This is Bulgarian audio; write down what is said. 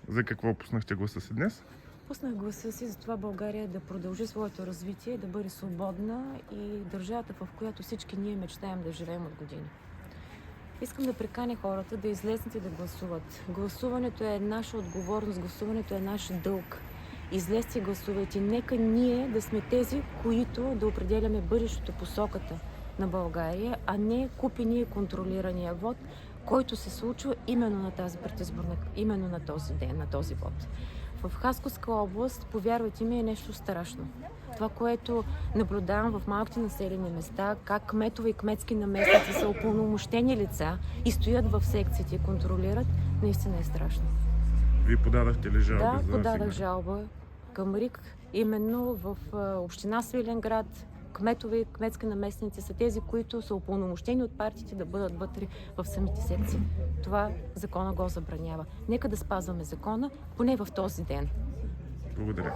За какво пуснахте гласа си днес? Пуснах гласа си за това България да продължи своето развитие, да бъде свободна и държавата, в която всички ние мечтаем да живеем от години. Искам да приканя хората да излезнат и да гласуват. Гласуването е наша отговорност, гласуването е наш дълг. Излезте и гласувайте. Нека ние да сме тези, които да определяме бъдещето, посоката на България, а не купения и контролирания вод, който се случва именно на тази предизборна, именно на този ден, на този вод. В Хасковска област, повярвайте ми, е нещо страшно. Това, което наблюдавам в малките населени места, как кметове и кметски наместници са упълномощени лица и стоят в секциите и контролират, наистина е страшно. Вие подадахте ли жалби Да, за подадах сигнал? жалба към РИК, именно в община Свиленград. Кметове и кметски наместници са тези, които са упълномощени от партиите да бъдат вътре в самите секции. Това закона го забранява. Нека да спазваме закона, поне в този ден. Благодаря.